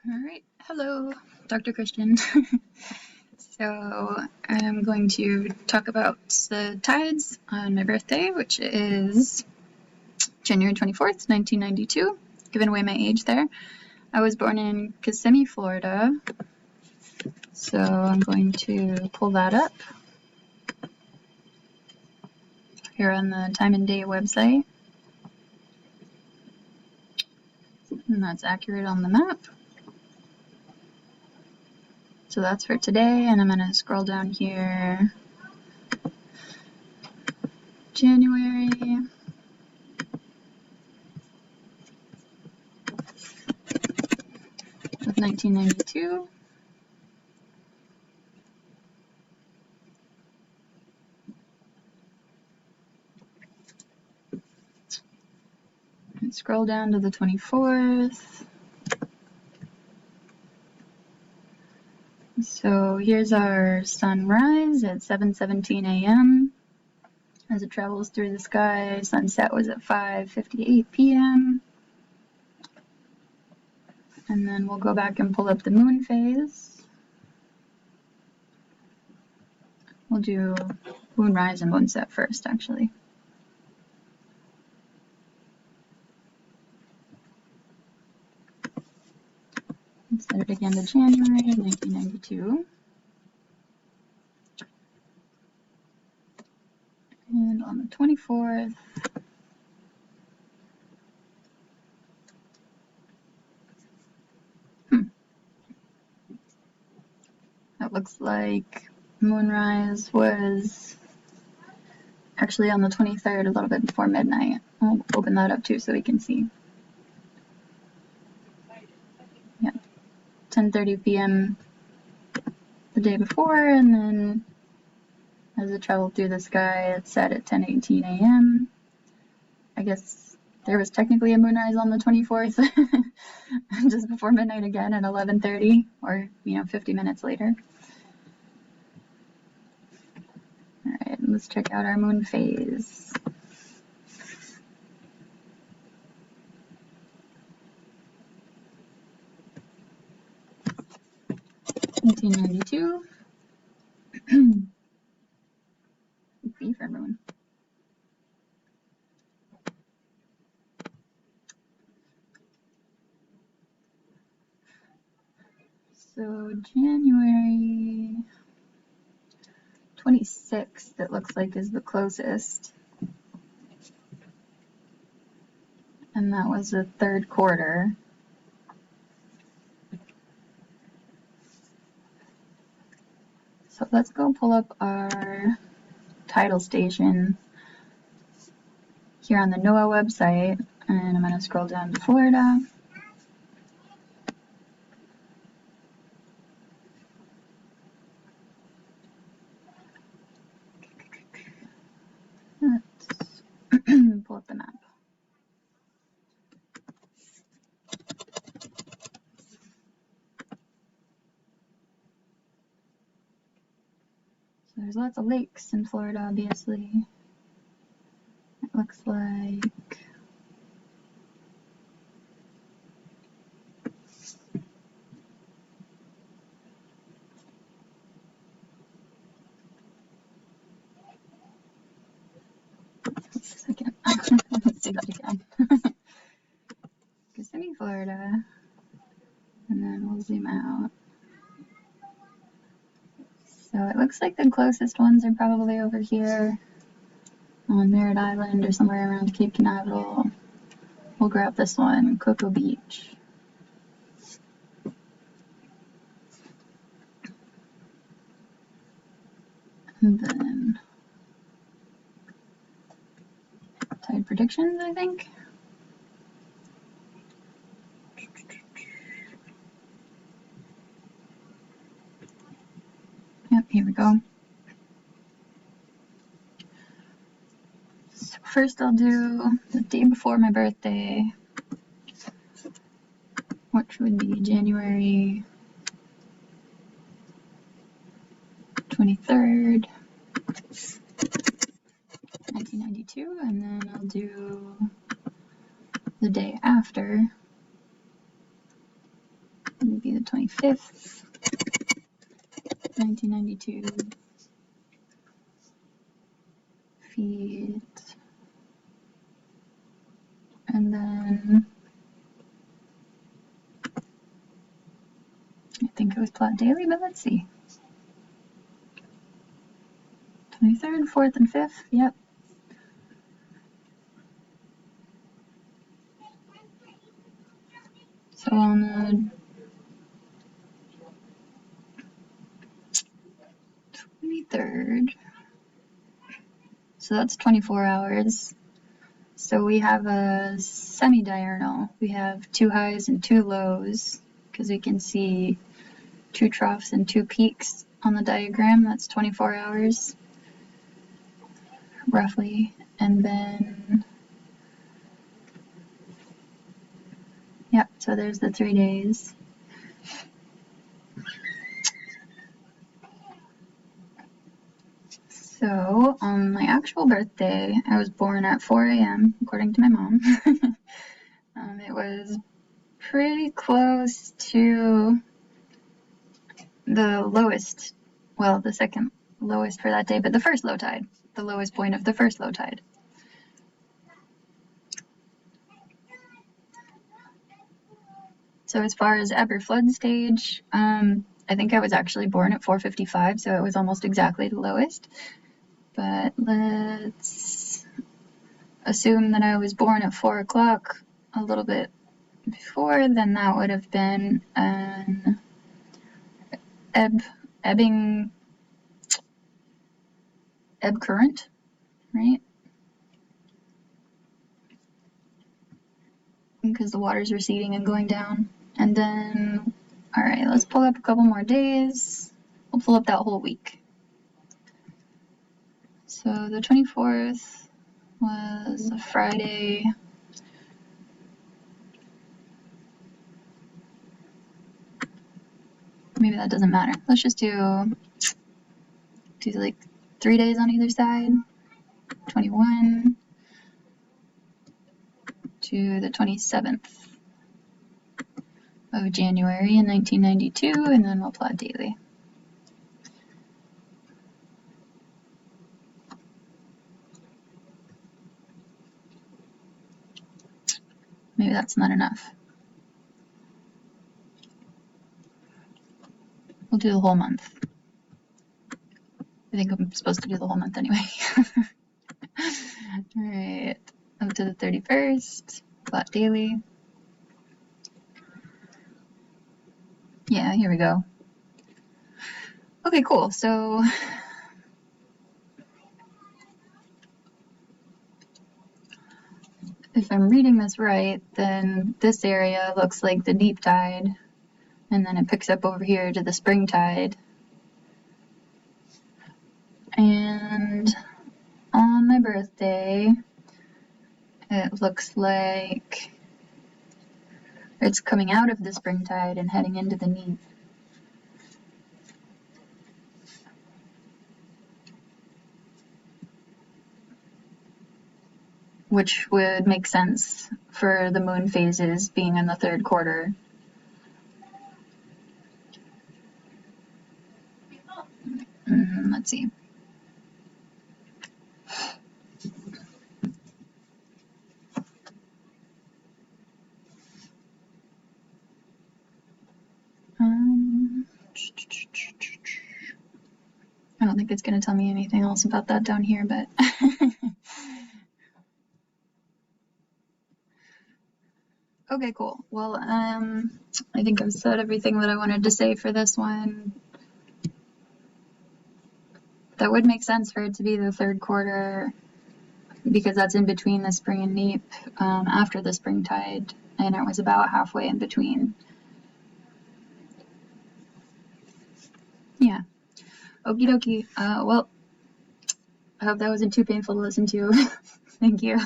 All right, hello, Dr. Christian. So I'm going to talk about the tides on my birthday, which is January 24th, 1992, giving away my age there. I was born in Kissimmee, Florida, so I'm going to pull that up here on the Time and Day website, and that's accurate on the map. So that's for today, and I'm going to scroll down here. January of 1992. And scroll down to the 24th. So here's our sunrise at 7:17 a.m. As it travels through the sky. Sunset was at 5:58 p.m. And then we'll go back and pull up the moon phase. We'll do moonrise and moonset first, actually. Let's set it again to January of 1992. And on the 24th, it looks like moonrise was actually on the 23rd, a little bit before midnight. I'll open that up too so we can see. Yeah, 10:30 p.m. the day before, and then as it traveled through the sky, it set at 10:18 a.m. I guess there was technically a moonrise on the 24th, just before midnight again at 11:30, or 50 minutes later. All right, let's check out our moon phase. (1992). Beaver moon. So January 26th, it looks like, is the closest. And that was the third quarter. So let's go pull up our tidal station here on the NOAA website, and I'm going to scroll down to Florida. Let's pull up the map. So there's lots of lakes in Florida, obviously. It looks like let's do that again. Kissimmee, Florida. And then we'll zoom out. So it looks like the closest ones are probably over here on Merritt Island or somewhere around Cape Canaveral. We'll grab this one, Cocoa Beach. And then tide predictions, I think. Yep, here we go. So first I'll do the day before my birthday, which would be January 23rd, 1992, and then I'll do the day after, 25th, 1992. Feet. And then I think it was plot daily, but let's see. 23rd, 4th, and 5th, yep. So on the 23rd, so that's 24 hours. So we have a semi-diurnal. We have 2 highs and 2 lows, because we can see 2 troughs and 2 peaks on the diagram. That's 24 hours, roughly. And then, yep, so there's the 3 days. So on my actual birthday, I was born at 4 a.m., according to my mom. It was pretty close to the lowest, well, the second lowest for that day, but the first low tide, the lowest point of the first low tide. So as far as ebb or flood stage, I think I was actually born at 4:55, so it was almost exactly the lowest. But let's assume that I was born at 4 o'clock, a little bit before, then that would have been an ebb current, right? Because the water's receding and going down. And then, all right, let's pull up a couple more days. We'll pull up that whole week. So the 24th was a Friday. Maybe that doesn't matter. Let's just do like 3 days on either side. 21 to the 27th of January in 1992, and then we'll plot daily. Maybe that's not enough. We'll do the whole month. I think I'm supposed to do the whole month anyway. All right, up to the 31st, plot daily. Yeah, here we go. Okay, cool. So if I'm reading this right, then this area looks like the deep tide, and then it picks up over here to the spring tide. And on my birthday, it looks like it's coming out of the spring tide and heading into the neap. Which would make sense for the moon phases being in the 3rd quarter. Let's see. I don't think it's going to tell me anything else about that down here, but okay, cool. Well, I think I've said everything that I wanted to say for this one. That would make sense for it to be the 3rd quarter because that's in between the spring and neap, after the spring tide, and it was about halfway in between. Yeah. Okie dokie. Well, I hope that wasn't too painful to listen to. Thank you.